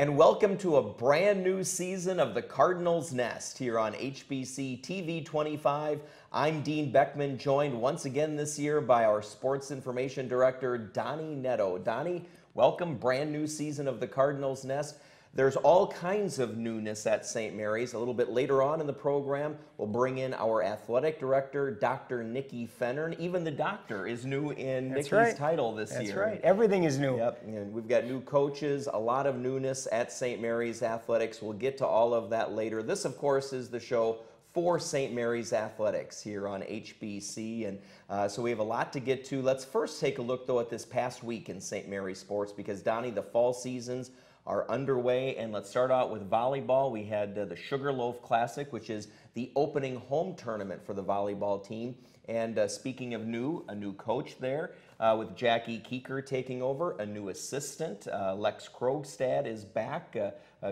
And welcome to a brand new season of the Cardinals Nest here on HBC TV 25. I'm Dean Beckman, joined once again this year by our Sports Information Director, Donnie Netto. Donnie, welcome, brand new season of the Cardinals Nest. There's all kinds of newness at St. Mary's. A little bit later on in the program, we'll bring in our athletic director, Dr. Nikki Fennern. Even the doctor is new in Nikki's title this year. That's right. Everything is new. Yep. And we've got new coaches, a lot of newness at St. Mary's Athletics. We'll get to all of that later. This, of course, is the show for St. Mary's Athletics here on HBC. And so we have a lot to get to. Let's first take a look, though, at this past week in St. Mary's sports because, Donnie, the fall seasons are underway, and let's start out with volleyball. We had the Sugarloaf Classic, which is the opening home tournament for the volleyball team. And speaking of a new coach there with Jackie Keeker taking over, a new assistant. Lex Krogstad is back.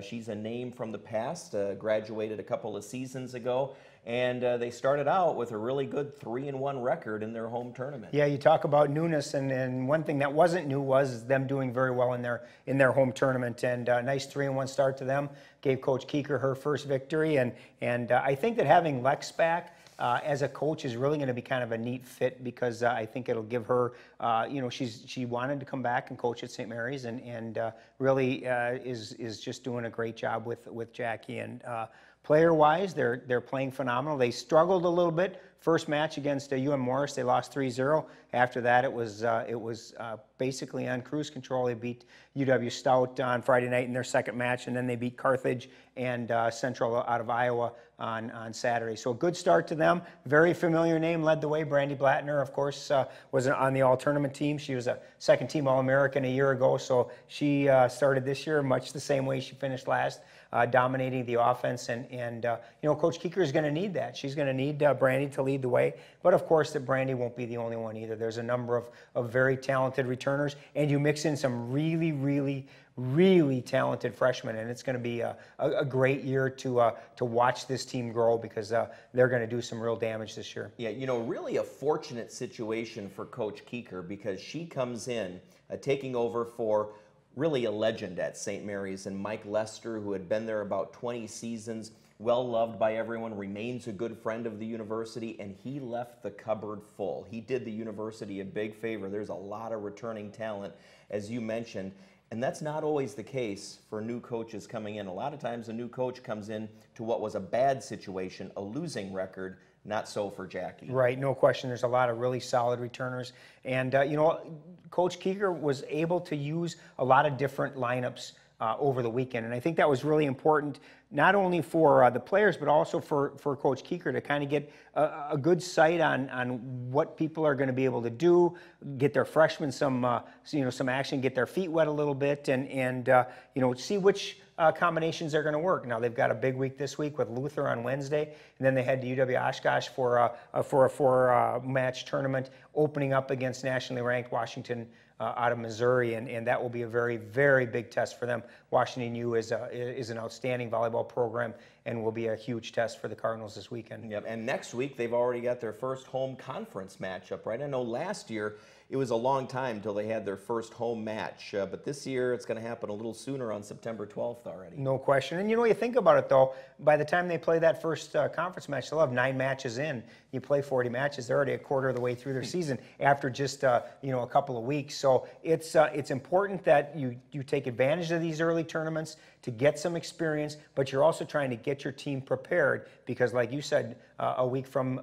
She's a name from the past, graduated a couple of seasons ago. And they started out with a really good 3-1 record in their home tournament. Yeah, you talk about newness, and one thing that wasn't new was them doing very well in their home tournament. And a nice 3-1 start to them gave Coach Keeker her first victory. And I think that having Lex back as a coach is really going to be kind of a neat fit because I think it'll give her, she wanted to come back and coach at St. Mary's and really is just doing a great job with Jackie. And player-wise, they're playing phenomenal. They struggled a little bit. First match against UM Morris, they lost 3-0. After that, it was basically on cruise control. They beat UW Stout on Friday night in their second match, and then they beat Carthage and Central out of Iowa on Saturday. So a good start to them. Very familiar name, led the way. Brandy Blattner, of course, was on the all-tournament team. She was a second-team All-American a year ago, so she started this year much the same way she finished last. Dominating the offense, and Coach Keeker is going to need that. She's going to need Brandy to lead the way, but of course that Brandy won't be the only one either. There's a number of very talented returners, and you mix in some really talented freshmen, and it's going to be a great year to watch this team grow because they're going to do some real damage this year. Yeah, really a fortunate situation for Coach Keeker because she comes in taking over for really a legend at St. Mary's, and Mike Lester, who had been there about 20 seasons, well loved by everyone, remains a good friend of the university, and he left the cupboard full. He did the university a big favor. There's a lot of returning talent, as you mentioned, and that's not always the case for new coaches coming in. A lot of times a new coach comes in to what was a bad situation, a losing record. Not so for Jackie. Right, no question. There's a lot of really solid returners. And, Coach Keeker was able to use a lot of different lineups over the weekend. And I think that was really important, not only for the players, but also for Coach Keeker to kind of get a good sight on what people are going to be able to do, get their freshmen some action, get their feet wet a little bit, and see which combinations are going to work. Now they've got a big week this week with Luther on Wednesday, and then they head to UW Oshkosh for a 4-match tournament, opening up against nationally ranked Washington out of Missouri, and that will be a very, very big test for them. Washington U is an outstanding volleyball program and will be a huge test for the Cardinals this weekend. Yep, and next week they've already got their first home conference matchup, right? I know last year it was a long time until they had their first home match, but this year it's going to happen a little sooner on September 12th already. No question. And you think about it, though, by the time they play that first conference match, they'll have 9 matches in. You play 40 matches, they're already a quarter of the way through their season after just a couple of weeks. So it's important that you take advantage of these early tournaments to get some experience, but you're also trying to get your team prepared because, like you said, a week from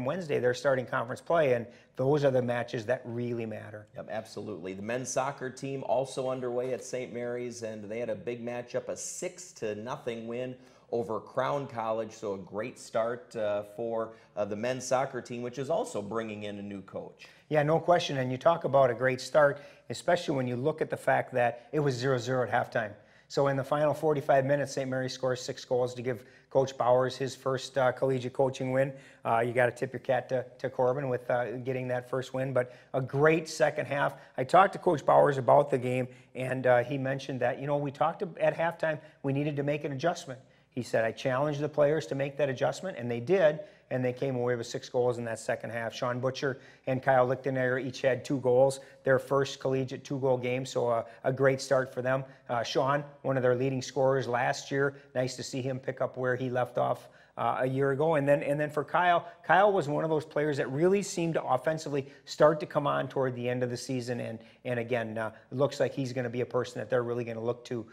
Wednesday, they're starting conference play, and those are the matches that really matter. Yep, absolutely. The men's soccer team also underway at St. Mary's, and they had a big matchup, a 6-0 win over Crown College, so a great start for the men's soccer team, which is also bringing in a new coach. Yeah, no question, and you talk about a great start, especially when you look at the fact that it was 0-0 at halftime. So in the final 45 minutes, St. Mary's scores 6 goals to give Coach Bowers his first collegiate coaching win. You got to tip your cap to Corbin with getting that first win, but a great second half. I talked to Coach Bowers about the game, and he mentioned that, we talked at halftime, we needed to make an adjustment. He said, I challenged the players to make that adjustment, and they did. and they came away with 6 goals in that second half. Sean Butcher and Kyle Lichtenegger each had 2 goals, their first collegiate 2-goal game, so a great start for them. Sean, one of their leading scorers last year, nice to see him pick up where he left off a year ago. And then for Kyle was one of those players that really seemed to offensively start to come on toward the end of the season. And again, it looks like he's going to be a person that they're really going to look to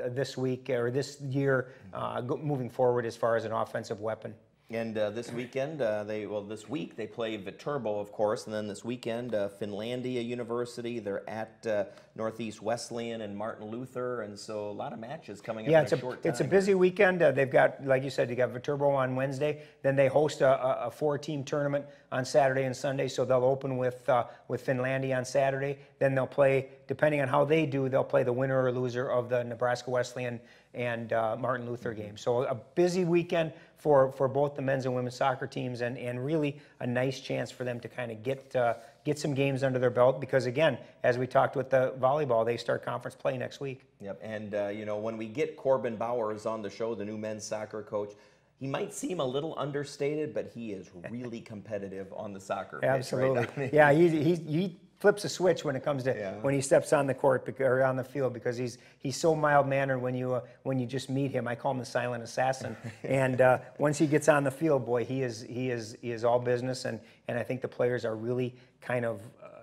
this week or this year moving forward as far as an offensive weapon. And this weekend, this week they play Viterbo, of course, and then this weekend, Finlandia University. They're at Northeast Wesleyan and Martin Luther, and so a lot of matches coming up in a short time. It's a busy weekend. They've got, like you said, you got Viterbo on Wednesday. Then they host a 4-team tournament on Saturday and Sunday, so they'll open with Finlandia on Saturday. Then they'll play, depending on how they do, they'll play the winner or loser of the Nebraska Wesleyan and Martin Luther game. So a busy weekend for both the men's and women's soccer teams, and really a nice chance for them to kind of get some games under their belt, because again, as we talked with the volleyball, they start conference play next week. Yep, and when we get Corbin Bowers on the show, the new men's soccer coach, he might seem a little understated, but he is really competitive on the soccer pitch. Absolutely. Right? Yeah, he flips a switch when it comes to when he steps on the court or on the field, because he's so mild-mannered when you just meet him. I call him the silent assassin. And once he gets on the field, boy, he is all business, and I think the players are really kind of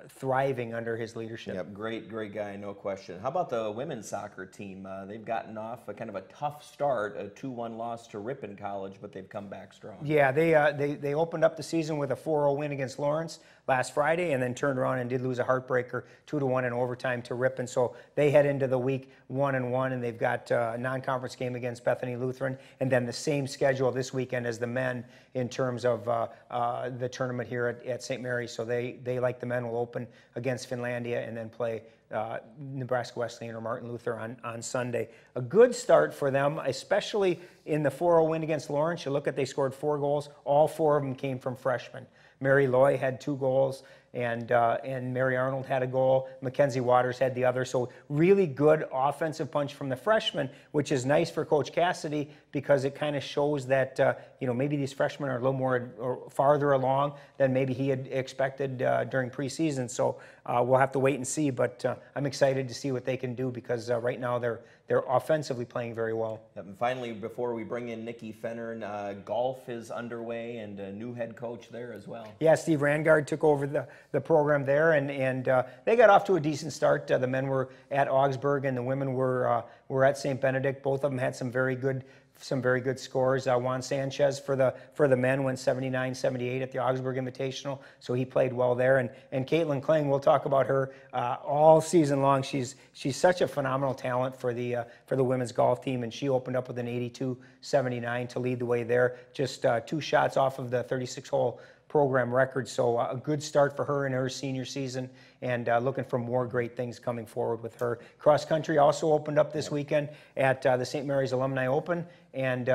thriving under his leadership. Yep, great guy, no question. How about the women's soccer team? They've gotten off a kind of a tough start, a 2-1 loss to Ripon College, but they've come back strong. Yeah, they opened up the season with a 4-0 win against Lawrence last Friday, and then turned around and did lose a heartbreaker 2-1 in overtime to Ripon. So they head into the week 1-1, and they've got a non-conference game against Bethany Lutheran, and then the same schedule this weekend as the men in terms of the tournament here at St. Mary's. So they, like the men, will open against Finlandia and then play Nebraska Wesleyan or Martin Luther on Sunday. A good start for them, especially in the 4-0 win against Lawrence. You look at, they scored 4 goals. All 4 of them came from freshmen. Mary Loy had 2 goals, and Mary Arnold had a goal. Mackenzie Waters had the other. So really good offensive punch from the freshmen, which is nice for Coach Cassidy, because it kind of shows that maybe these freshmen are a little more or farther along than maybe he had expected during preseason. So we'll have to wait and see. But I'm excited to see what they can do, because right now they're offensively playing very well. Yep, and finally, before we bring in Nikki Fennern, golf is underway, and a new head coach there as well. Yeah, Steve Rangard took over the program there, and they got off to a decent start. The men were at Augsburg, and the women were at St. Benedict. Both of them had some very good scores. Juan Sanchez for the men went 79-78 at the Augsburg Invitational, so he played well there. And Caitlin Kling, we'll talk about her all season long. She's such a phenomenal talent for the women's golf team, and she opened up with an 82-79 to lead the way there. Just 2 shots off of the 36-hole program record, so a good start for her in her senior season, and looking for more great things coming forward with her. Cross country also opened up this weekend at the St. Mary's Alumni Open, and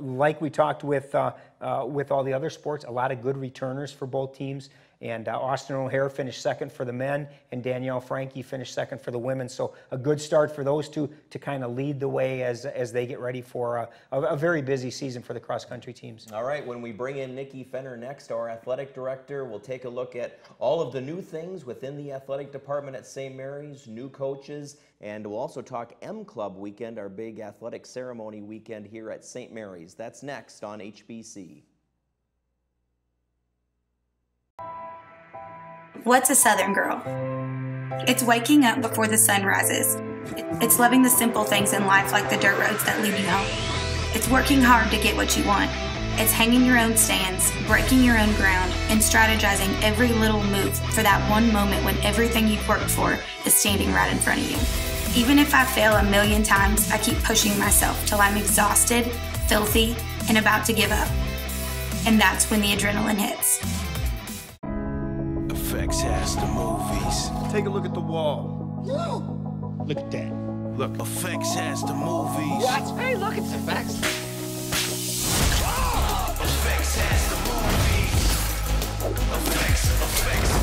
like we talked with all the other sports, a lot of good returners for both teams. And Austin O'Hare finished second for the men, and Danielle Frankie finished second for the women. So a good start for those two to kind of lead the way as they get ready for a very busy season for the cross-country teams. All right, when we bring in Nikki Fennern next, our athletic director, we'll take a look at all of the new things within the athletic department at St. Mary's, new coaches, and we'll also talk M Club weekend, our big athletic ceremony weekend here at St. Mary's. That's next on HBC. What's a Southern girl? It's waking up before the sun rises. It's loving the simple things in life, like the dirt roads that lead you home. It's working hard to get what you want. It's hanging your own stands, breaking your own ground, and strategizing every little move for that one moment when everything you've worked for is standing right in front of you. Even if I fail a million times, I keep pushing myself till I'm exhausted, filthy, and about to give up. And that's when the adrenaline hits. Effects has the movies. Take a look at the wall. Look at that. Look, Effects has the movies. What? Hey, look, it's Effects. Effects has the movies. Effects.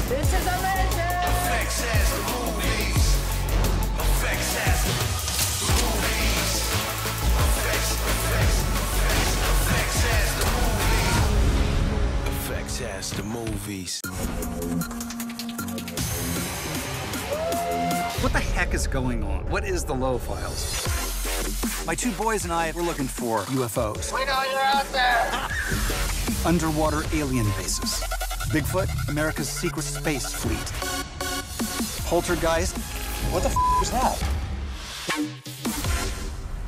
This is a legend. Effects has the movies. Effects has the movies. Effects has the movies. as the movies. What the heck is going on? What is the low files? My two boys and I were looking for UFOs. We know you're out there. Underwater alien bases. Bigfoot, America's secret space fleet. Poltergeist. What the was that?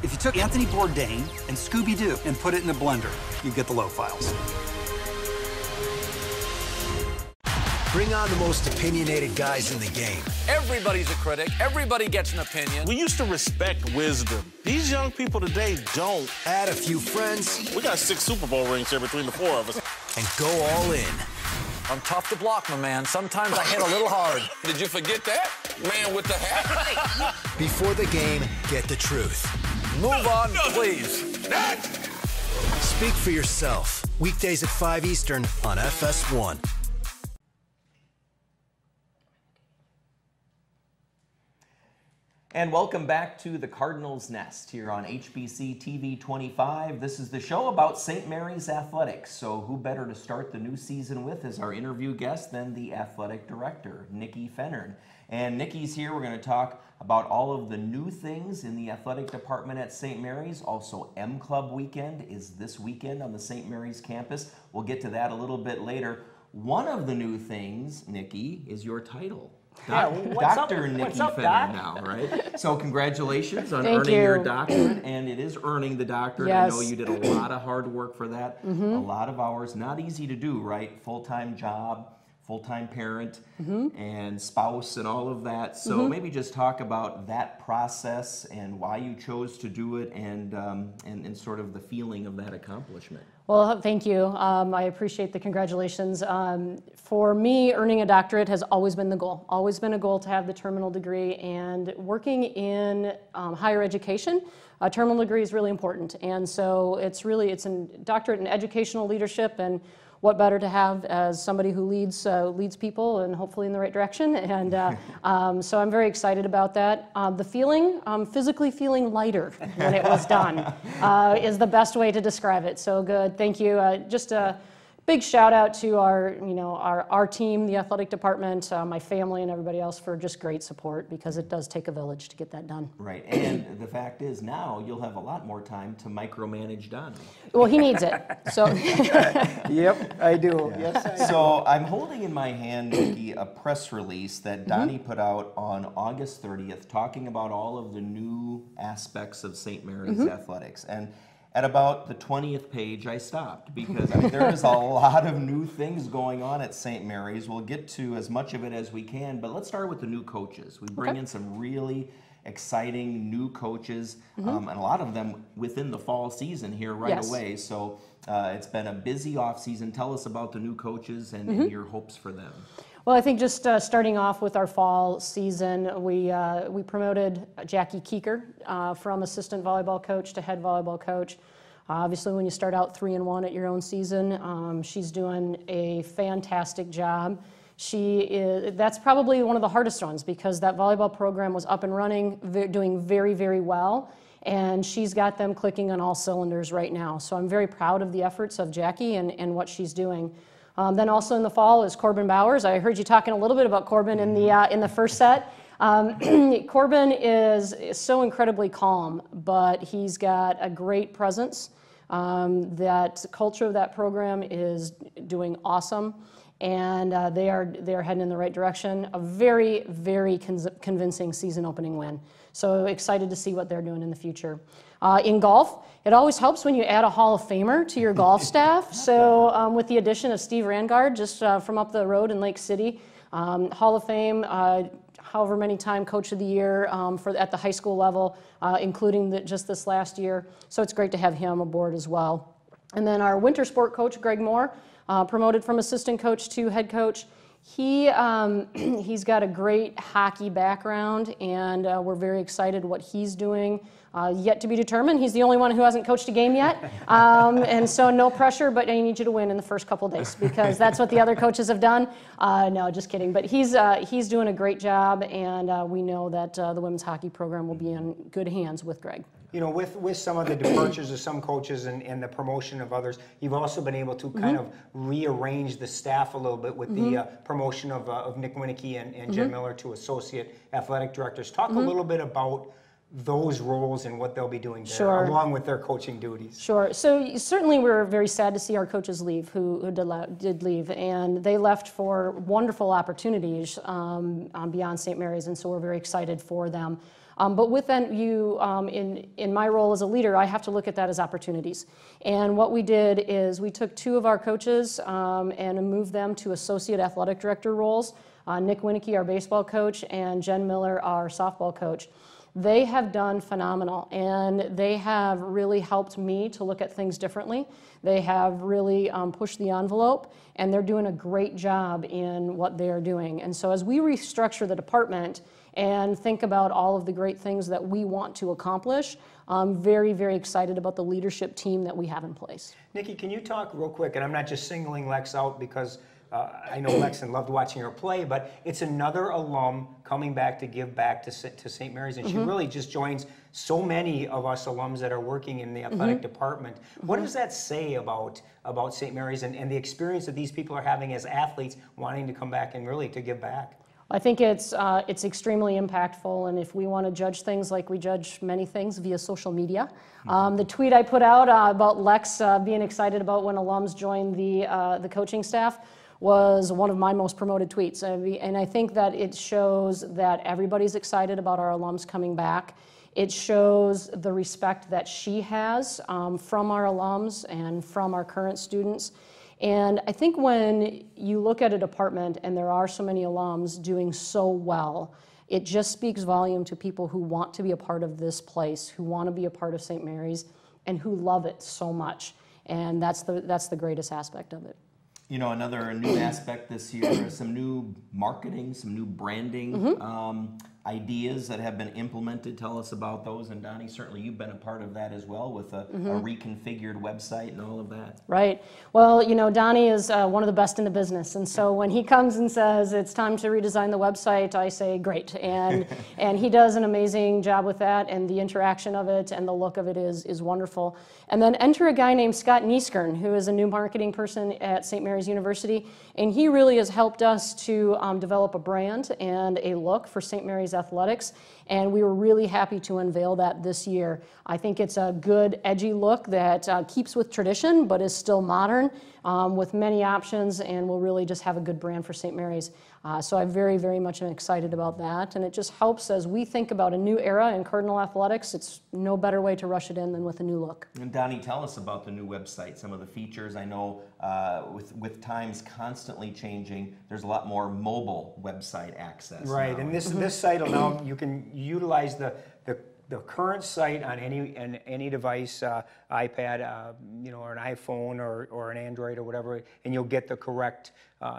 If you took Anthony Bourdain and Scooby-Doo and put it in a blender, you'd get the low files. Bring on the most opinionated guys in the game. Everybody's a critic. Everybody gets an opinion. We used to respect wisdom. These young people today don't. Add a few friends. We got 6 Super Bowl rings here between the 4 of us. And go all in. I'm tough to block, my man. Sometimes I hit a little hard. Did you forget that? Man with the hat. Before the game, get the truth. Move on, please. Speak for yourself. Weekdays at 5 Eastern on FS1. And welcome back to the Cardinals Nest here on HBC TV 25. This is the show about St. Mary's Athletics. So who better to start the new season with as our interview guest than the athletic director, Nikki Fennern. And Nikki's here. We're going to talk about all of the new things in the athletic department at St. Mary's. Also, M Club weekend is this weekend on the St. Mary's campus. We'll get to that a little bit later. One of the new things, Nikki, is your title. Dr. Nikki Fennern now, right? So congratulations on earning your doctorate, and it is earning the doctorate. Yes. I know you did a lot of hard work for that, a lot of hours. Not easy to do, right? Full-time job, full-time parent, and spouse, and all of that. So maybe just talk about that process and why you chose to do it, and sort of the feeling of that accomplishment. Well, thank you. I appreciate the congratulations. For me, earning a doctorate has always been the goal. Always been a goal to have the terminal degree, and working in higher education, a terminal degree is really important. And so it's a doctorate in educational leadership, and what better to have as somebody who leads people and hopefully in the right direction. And so I'm very excited about that. The feeling, physically feeling lighter when it was done, is the best way to describe it. So good, thank you. Just a big shout out to our team, the athletic department, my family, and everybody else for just great support, because it does take a village to get that done. Right, and the fact is now you'll have a lot more time to micromanage Donnie. Well, he needs it. So. Yep, I do. Yes, I do. So I'm holding in my hand, Nikki, a press release that Donnie put out on August 30th, talking about all of the new aspects of St. Mary's athletics. And at about the 20th page, I stopped, because there is a lot of new things going on at St. Mary's. We'll get to as much of it as we can, but let's start with the new coaches. We bring in some really exciting new coaches, and a lot of them within the fall season here right away. So it's been a busy off season. Tell us about the new coaches and your hopes for them. Well, I think just starting off with our fall season, we promoted Jackie Keeker from assistant volleyball coach to head volleyball coach. Obviously, when you start out 3-1 at your own season, she's doing a fantastic job. That's probably one of the hardest ones, because that volleyball program was up and running, doing very, very well, and she's got them clicking on all cylinders right now. So I'm very proud of the efforts of Jackie and what she's doing. Then also in the fall is Corbin Bowers. I heard you talking a little bit about Corbin in the first set. Corbin is so incredibly calm, but he's got a great presence. That culture of that program is doing awesome, and they are heading in the right direction. A very, very convincing season opening win. So excited to see what they're doing in the future. In golf, it always helps when you add a Hall of Famer to your golf staff. So with the addition of Steve Rangard, just from up the road in Lake City, Hall of Fame, however many time Coach of the Year at the high school level, including just this last year. So it's great to have him aboard as well. And then our winter sport coach, Greg Moore, promoted from assistant coach to head coach. He's got a great hockey background, and we're very excited what he's doing. Yet to be determined. He's the only one who hasn't coached a game yet, and so no pressure, but I need you to win in the first couple days, because that's what the other coaches have done. No, just kidding. But he's doing a great job, and we know that the women's hockey program will be in good hands with Greg. you know, with some of the departures of some coaches and the promotion of others, you've also been able to kind of rearrange the staff a little bit with the promotion of Nick Winicky and Jen Miller to associate athletic directors. Talk a little bit about those roles and what they'll be doing there, along with their coaching duties. Sure. So certainly we're very sad to see our coaches leave who did leave, and they left for wonderful opportunities beyond St. Mary's, and so we're very excited for them. But with that, in my role as a leader, I have to look at that as opportunities. And what we did is we took 2 of our coaches and moved them to associate athletic director roles, Nick Winicky, our baseball coach, and Jen Miller, our softball coach. They have done phenomenal, and they have really helped me to look at things differently. They have really pushed the envelope, and they're doing a great job in what they are doing. And so as we restructure the department and think about all of the great things that we want to accomplish, I'm very, very excited about the leadership team that we have in place. Nikki, can you talk real quick, and I'm not just singling Lex out because I know Lex and loved watching her play, but it's another alum coming back to give back to St. Mary's, and she really just joins so many of us alums that are working in the athletic department. What does that say about St. Mary's and the experience that these people are having as athletes wanting to come back and really to give back? I think it's extremely impactful, and if we want to judge things like we judge many things via social media, the tweet I put out about Lex being excited about when alums join the coaching staff was one of my most promoted tweets. And I think that it shows that everybody's excited about our alums coming back. It shows the respect that she has from our alums and from our current students. And I think when you look at a department and there are so many alums doing so well, it just speaks volume to people who want to be a part of this place, who want to be a part of St. Mary's, and who love it so much. And that's the greatest aspect of it. You know, another new aspect this year is some new marketing, some new branding ideas that have been implemented. Tell us about those. And Donnie, certainly you've been a part of that as well with a reconfigured website and all of that. Right. Well, you know, Donnie is one of the best in the business. And so when he comes and says it's time to redesign the website, I say great. And he does an amazing job with that, and the interaction of it and the look of it is wonderful. And then enter a guy named Scott Nieskern, who is a new marketing person at St. Mary's University. And he really has helped us to develop a brand and a look for St. Mary's athletics, and we were really happy to unveil that this year. I think it's a good, edgy look that keeps with tradition, but is still modern, with many options, and will really just have a good brand for St. Mary's. So I very, very much am excited about that, and it just helps as we think about a new era in Cardinal athletics. It's no better way to rush it in than with a new look. And Donnie, tell us about the new website, some of the features. I know with times constantly changing, there's a lot more mobile website access. Right, and this site will now, you can utilize the current site on any device, iPad, you know, or an iPhone or an Android or whatever, and you'll get the correct,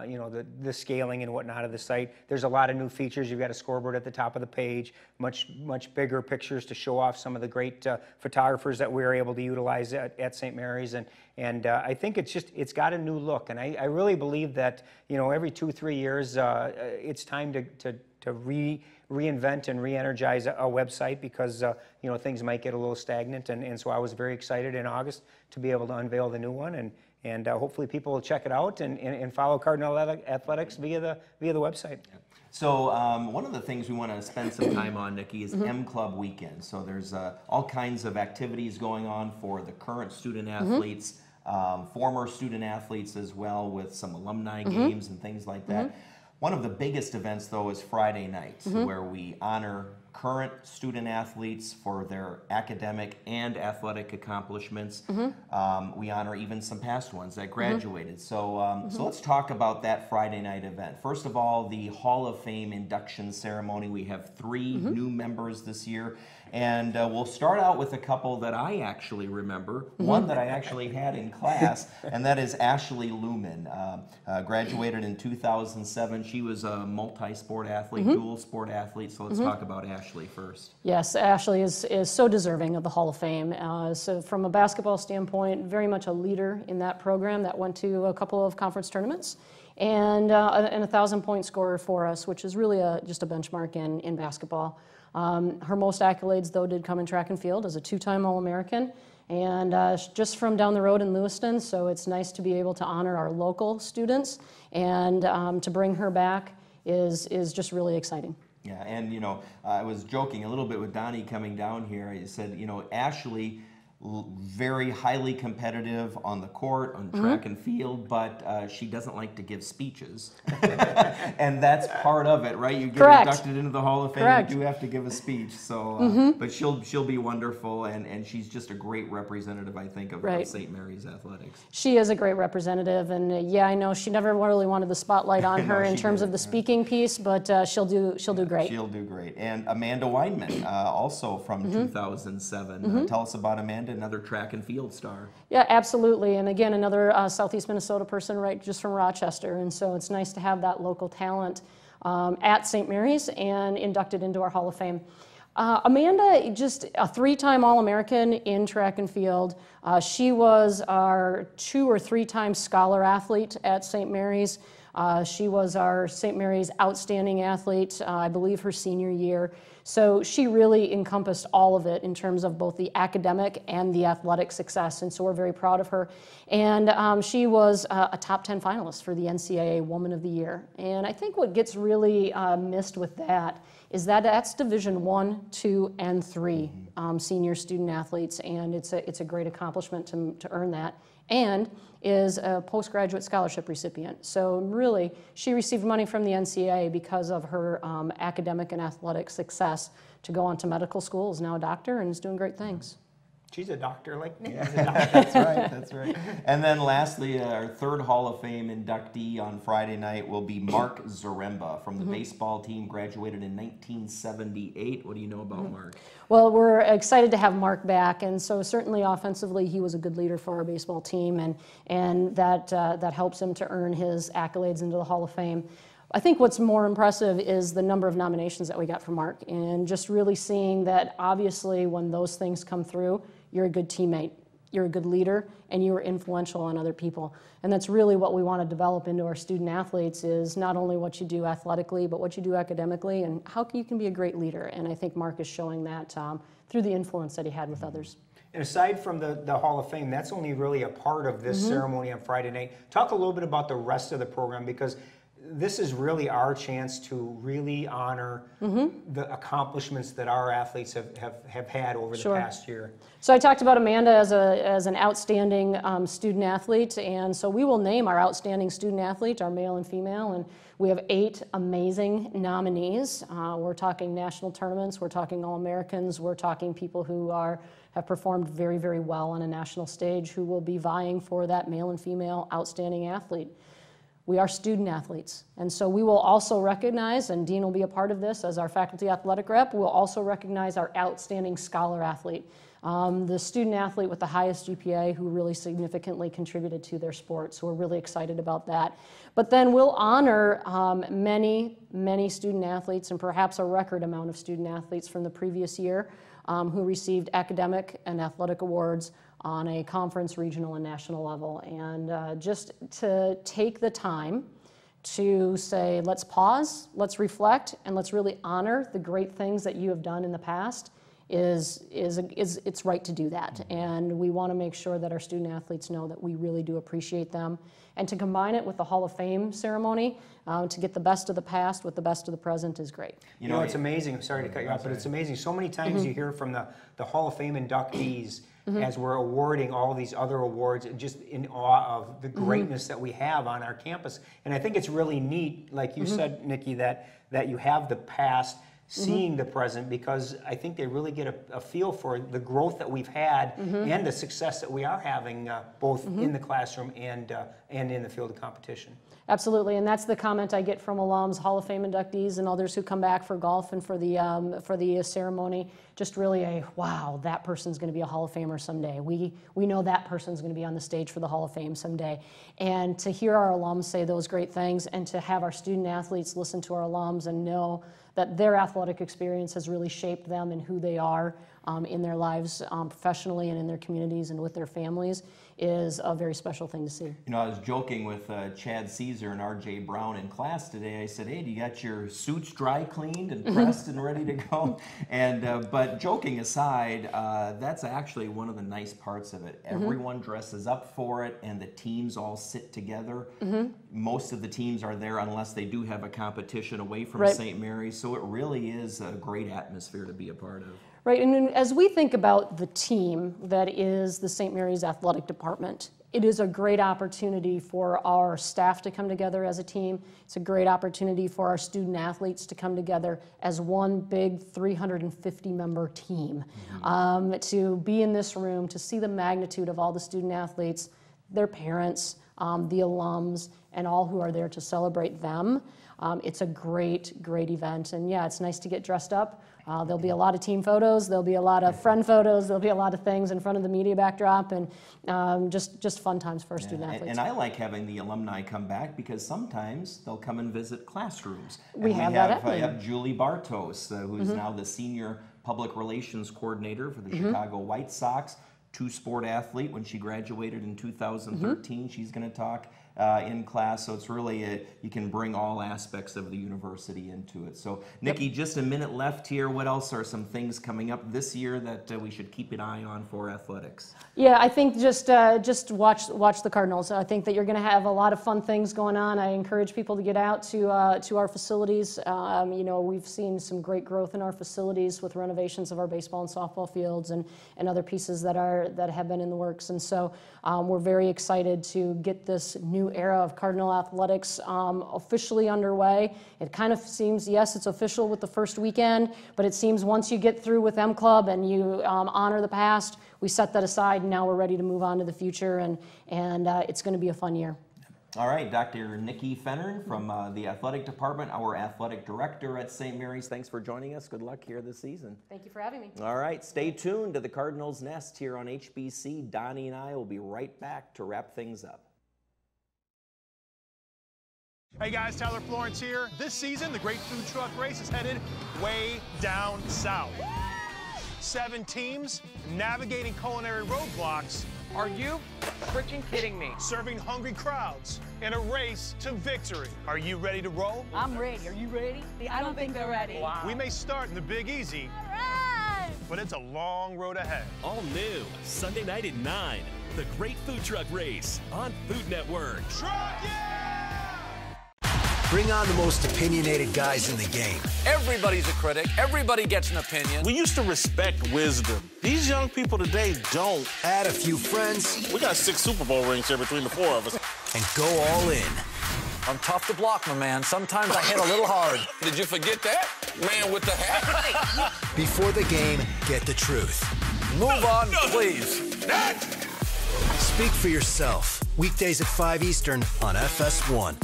you know, the scaling and whatnot of the site. There's a lot of new features. You've got a scoreboard at the top of the page, much bigger pictures to show off some of the great photographers that we're able to utilize at St. Mary's, and I think it's got a new look, and I really believe that, you know, every 2-3 years it's time to reinvent and re-energize a website because you know, things might get a little stagnant, and so I was very excited in August to be able to unveil the new one, and hopefully people will check it out and follow Cardinal Athletics via the website. So one of the things we want to spend some time on, Nikki, is M Club Weekend. So there's all kinds of activities going on for the current student athletes, former student athletes as well, with some alumni games and things like that. One of the biggest events, though, is Friday night, where we honor current student athletes for their academic and athletic accomplishments. We honor even some past ones that graduated. So, so let's talk about that Friday night event. First of all, the Hall of Fame induction ceremony. We have 3 new members this year. And we'll start out with a couple that I actually remember, one that I actually had in class, and that is Ashley Lumen. Graduated in 2007. She was a multi-sport athlete, dual sport athlete, so let's talk about Ashley first. Yes, Ashley is so deserving of the Hall of Fame. So from a basketball standpoint, very much a leader in that program that went to a couple of conference tournaments. and a 1,000-point scorer for us, which is really just a benchmark in basketball. Her most accolades, though, did come in track and field as a 2-time All-American, and just from down the road in Lewiston, so it's nice to be able to honor our local students, and to bring her back is just really exciting. Yeah, and you know, I was joking a little bit with Donnie coming down here. I said, you know, Ashley, very highly competitive on the court, on track and field, but she doesn't like to give speeches. And that's part of it, right? You get inducted into the Hall of Fame, you do have to give a speech. So, but she'll be wonderful, and she's just a great representative, I think, of St. Mary's athletics. She is a great representative, and yeah, I know she never really wanted the spotlight on her in terms of the speaking piece, but she'll do great. She'll do great. And Amanda Weinman, also from 2007. Tell us about Amanda. Another track and field star. Yeah, absolutely. And again, another Southeast Minnesota person, right, just from Rochester. And so it's nice to have that local talent at St. Mary's and inducted into our Hall of Fame. Amanda, just a 3-time All-American in track and field. She was our 2 or 3-time scholar athlete at St. Mary's. She was our St. Mary's outstanding athlete, I believe, her senior year. So she really encompassed all of it in terms of both the academic and the athletic success, and so we're very proud of her. And she was a top 10 finalist for the NCAA Woman of the Year. And I think what gets really missed with that is that that's Division I, II, and III senior student athletes, and it's a great accomplishment to earn that, and is a postgraduate scholarship recipient. So really, she received money from the NCAA because of her academic and athletic success to go on to medical school, is now a doctor, and is doing great things. She's a doctor like me. That's right, that's right. And then lastly, our 3rd Hall of Fame inductee on Friday night will be Mark Zaremba from the baseball team, graduated in 1978. What do you know about Mark? Well, we're excited to have Mark back, and so certainly offensively he was a good leader for our baseball team, and that helps him to earn his accolades into the Hall of Fame. I think what's more impressive is the number of nominations that we got from Mark, and just really seeing that obviously when those things come through, you're a good teammate, you're a good leader, and you are influential on other people. And that's really what we want to develop into our student athletes, is not only what you do athletically, but what you do academically, and how you can be a great leader. And I think Mark is showing that through the influence that he had with others. And aside from the Hall of Fame, that's only really a part of this ceremony on Friday night. Talk a little bit about the rest of the program, because this is really our chance to really honor the accomplishments that our athletes have had over the past year. So I talked about Amanda as an outstanding student athlete, and so we will name our outstanding student athlete, our male and female, and we have 8 amazing nominees. We're talking national tournaments, we're talking All-Americans, we're talking people who have performed very, very well on a national stage, who will be vying for that male and female outstanding athlete. We are student athletes, and so we will also recognize, and Dean will be a part of this as our faculty athletic rep, we'll also recognize our outstanding scholar athlete, the student athlete with the highest GPA who really significantly contributed to their sport, so we're really excited about that. But then we'll honor many, many student athletes, and perhaps a record amount of student athletes from the previous year who received academic and athletic awards on a conference, regional, and national level. And just to take the time to say, let's pause, let's reflect, and let's really honor the great things that you have done in the past, it's right to do that. And we want to make sure that our student athletes know that we really do appreciate them. And to combine it with the Hall of Fame ceremony, to get the best of the past with the best of the present is great. You know, it's amazing, I'm sorry to cut you off, but it's amazing. So many times you hear from the Hall of Fame inductees as we're awarding all these other awards, just in awe of the greatness that we have on our campus. And I think it's really neat, like you said, Nikki, that you have the past seeing the present, because I think they really get a feel for the growth that we've had and the success that we are having both in the classroom and in the field of competition. Absolutely, and that's the comment I get from alums, Hall of Fame inductees, and others who come back for golf and for the ceremony. Just really a, wow, that person's going to be a Hall of Famer someday. We know that person's going to be on the stage for the Hall of Fame someday. And to hear our alums say those great things, and to have our student athletes listen to our alums and know that their athletic experience has really shaped them and who they are in their lives professionally and in their communities and with their families is a very special thing to see. You know, I was joking with Chad Caesar and R.J. Brown in class today. I said, hey, do you got your suits dry cleaned and pressed and ready to go? And but joking aside, that's actually one of the nice parts of it. Everyone dresses up for it, and the teams all sit together. Most of the teams are there unless they do have a competition away from St. Mary's, so it really is a great atmosphere to be a part of. Right, and as we think about the team that is the St. Mary's Athletic Department, it is a great opportunity for our staff to come together as a team. It's a great opportunity for our student athletes to come together as one big 350-member team. To be in this room, to see the magnitude of all the student athletes, their parents, the alums, and all who are there to celebrate them. It's a great event, and yeah, it's nice to get dressed up. There'll be a lot of team photos, there'll be a lot of friend photos, there'll be a lot of things in front of the media backdrop, and just fun times for our student athletes. And I like having the alumni come back because sometimes they'll come and visit classrooms. We have that I have Julie Bartos, who's now the senior public relations coordinator for the Chicago White Sox, two-sport athlete. When she graduated in 2013, she's going to talk in class, so it's really you can bring all aspects of the university into it. So, Nikki, just a minute left here. What else are some things coming up this year that we should keep an eye on for athletics? Yeah, I think just watch the Cardinals. I think that you're going to have a lot of fun things going on. I encourage people to get out to our facilities. You know, we've seen some great growth in our facilities with renovations of our baseball and softball fields and other pieces that have been in the works. And so we're very excited to get this new era of Cardinal athletics officially underway. It kind of seems, yes, it's official with the first weekend, but it seems once you get through with M Club and you honor the past, we set that aside, and now we're ready to move on to the future, and it's going to be a fun year. All right, Dr. Nikki Fennern from the athletic department, our athletic director at St. Mary's. Thanks for joining us. Good luck here this season. Thank you for having me. All right, stay tuned to the Cardinals Nest here on HBC. Donnie and I will be right back to wrap things up. Hey guys, Tyler Florence here. This season, the Great Food Truck Race is headed way down south. 7 teams navigating culinary roadblocks. Are you freaking kidding me? Serving hungry crowds in a race to victory. Are you ready to roll? I'm ready. Are you ready? I don't think they're ready. Wow. We may start in the Big Easy, but it's a long road ahead. All new, Sunday night at 9, the Great Food Truck Race on Food Network. Truck, yeah! Bring on the most opinionated guys in the game. Everybody's a critic. Everybody gets an opinion. We used to respect wisdom. These young people today don't. Add a few friends. We got 6 Super Bowl rings here between the 4 of us. And go all in. I'm tough to block, my man. Sometimes I hit a little hard. Did you forget that? Man with the hat. Before the game, get the truth. Move on, please. Speak for yourself. Weekdays at 5 Eastern on FS1.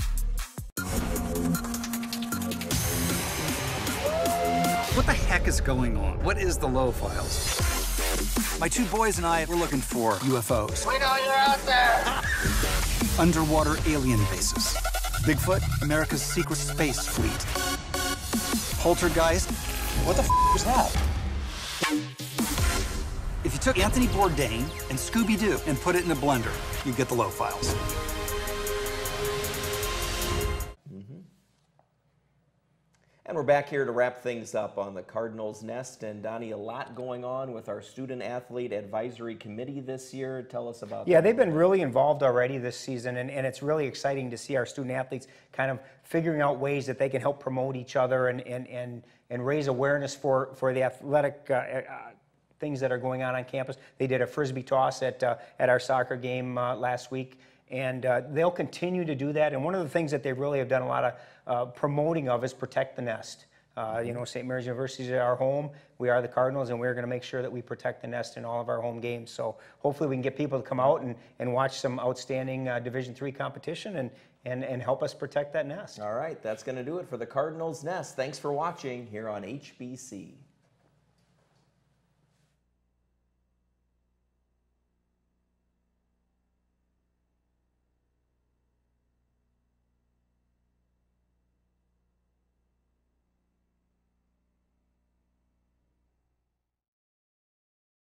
What the heck is going on? What is the low files? My 2 boys and I were looking for UFOs. We know you're out there. Underwater alien bases. Bigfoot, America's secret space fleet. Poltergeist. What the f was that? If you took Anthony Bourdain and Scooby-Doo and put it in a blender, you'd get the low files. And we're back here to wrap things up on the Cardinals Nest. And Donnie, a lot going on with our Student Athlete Advisory Committee this year. Tell us about that. Yeah, they've been really involved already this season, and it's really exciting to see our student athletes kind of figuring out ways that they can help promote each other and raise awareness for the athletic things that are going on campus. They did a Frisbee toss at our soccer game last week. And they'll continue to do that. And one of the things that they really have done a lot of promoting of is protect the nest. You know, St. Mary's University is our home. We are the Cardinals, and we're going to make sure that we protect the nest in all of our home games. So hopefully we can get people to come out and watch some outstanding Division III competition and help us protect that nest. All right, that's going to do it for the Cardinals Nest. Thanks for watching here on HBC.